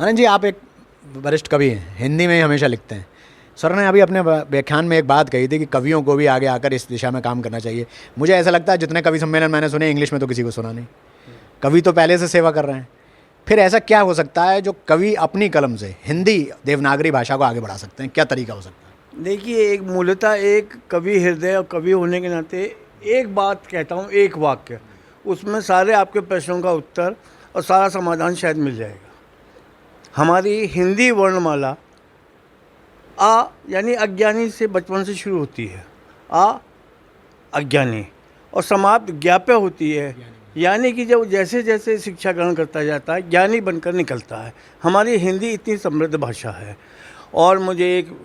आनंद जी, आप एक वरिष्ठ कवि हैं, हिंदी में ही हमेशा लिखते हैं। सर ने अभी अपने व्याख्यान में एक बात कही थी कि कवियों को भी आगे आकर इस दिशा में काम करना चाहिए। मुझे ऐसा लगता है जितने कवि सम्मेलन मैंने सुने, इंग्लिश में तो किसी को सुना नहीं। कवि तो पहले से सेवा कर रहे हैं। फिर ऐसा क्या हो सकता है जो कवि अपनी कलम से हिंदी देवनागरी भाषा को आगे बढ़ा सकते हैं? क्या तरीका हो सकता है? देखिए, एक मूलतः एक कवि हृदय और कवि होने के नाते एक बात कहता हूँ, एक वाक्य, उसमें सारे आपके प्रश्नों का उत्तर और सारा समाधान शायद मिल जाएगा। हमारी हिंदी वर्णमाला आ यानी अज्ञानी से बचपन से शुरू होती है, आ अज्ञानी, और समाप्त ज्ञाप्य होती है, यानी कि जब जैसे जैसे शिक्षा ग्रहण करता जाता है ज्ञानी बनकर निकलता है। हमारी हिंदी इतनी समृद्ध भाषा है। और मुझे एक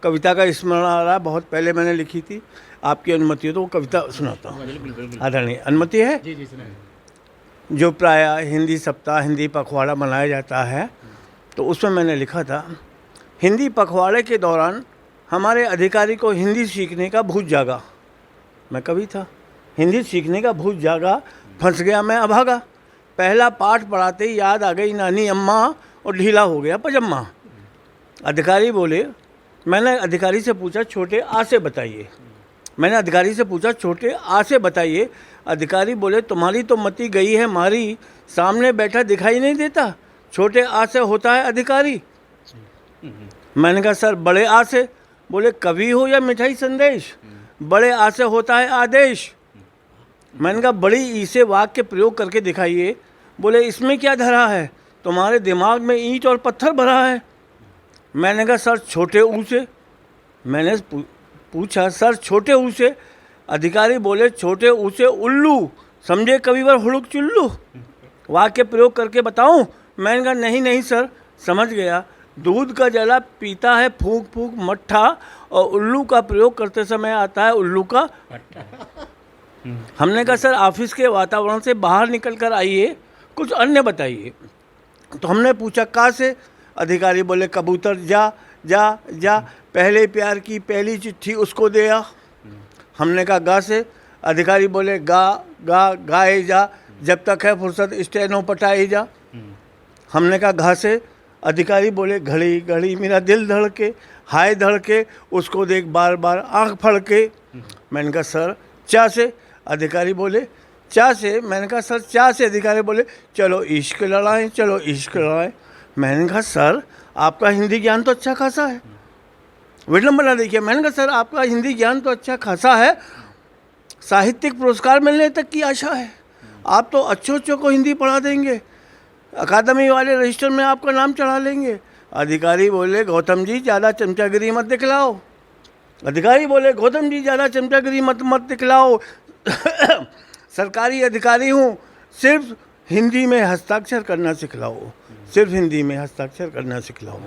कविता का स्मरण आ रहा है, बहुत पहले मैंने लिखी थी। आपकी अनुमति हो तो वो कविता सुनाता हूँ। आदरणीय, अनुमति है? जी जी, सुनाइए। जो प्रायः हिंदी सप्ताह, हिंदी पखवाड़ा मनाया जाता है, तो उसमें मैंने लिखा था, हिंदी पखवाड़े के दौरान हमारे अधिकारी को हिंदी सीखने का भूत जागा। मैं कवि था। हिंदी सीखने का भूत जागा, फंस गया मैं अभागा। पहला पाठ पढ़ाते ही याद आ गई नानी अम्मा और ढीला हो गया पजम्मा। अधिकारी बोले, मैंने अधिकारी से पूछा छोटे आ से बताइए। मैंने अधिकारी से पूछा छोटे आ से बताइए। अधिकारी बोले, तुम्हारी तो मति गई है मारी, सामने बैठा दिखाई नहीं देता, छोटे आ से होता है अधिकारी। मैंने कहा सर बड़े आ से। बोले, कवि हो या मिठाई संदेश, बड़े आ से होता है आदेश। मैंने कहा बड़ी ई से वाक्य प्रयोग करके दिखाइए। बोले, इसमें क्या धरा है, तुम्हारे दिमाग में ईंट और पत्थर भरा है। मैंने कहा सर छोटे ऊ से। मैंने पूछा सर छोटे ऊ से। अधिकारी बोले, छोटे ऊ से उल्लू, समझे कविवर हुड़ुक चुल्लू, वाक्य प्रयोग करके बताऊं? मैंने कहा नहीं नहीं सर, समझ गया। दूध का जला पीता है फूंक फूंक मट्ठा, और उल्लू का प्रयोग करते समय आता है उल्लू का। हमने कहा सर ऑफिस के वातावरण से बाहर निकल कर आइए, कुछ अन्य बताइए। तो हमने पूछा कहाँ से? अधिकारी बोले, कबूतर जा जा जा, पहले प्यार की पहली चिट्ठी उसको दे आ। हमने कहा गा से? अधिकारी बोले, गा गा गाए जा, जब तक है फुर्सत स्टेनो पटाए जा। हमने कहा घा से? अधिकारी बोले, घड़ी घड़ी मेरा दिल धड़के, हाय धड़के, उसको देख बार बार आँख फड़के। मैंने कहा सर चा से? अधिकारी बोले चा से? मैंने कहा सर चा से? अधिकारी बोले, चलो इश्क लड़ाएं, चलो इश्क लड़ाएं। मैंने कहा सर आपका हिंदी ज्ञान तो अच्छा खासा है, विडम्बना देखिए। मैंने कहा सर आपका हिंदी ज्ञान तो अच्छा खासा है, साहित्यिक पुरस्कार मिलने तक की आशा है, आप तो अच्छों को हिंदी पढ़ा देंगे, अकादमी वाले रजिस्टर में आपका नाम चढ़ा लेंगे। अधिकारी बोले, गौतम जी ज़्यादा चमचागिरी मत दिखलाओ। अधिकारी बोले, गौतम जी ज़्यादा चमचागिरी मत दिखलाओ, सरकारी अधिकारी हूँ, सिर्फ हिंदी में हस्ताक्षर करना सिखलाओ, सिर्फ हिंदी में हस्ताक्षर करना सिखलाओ।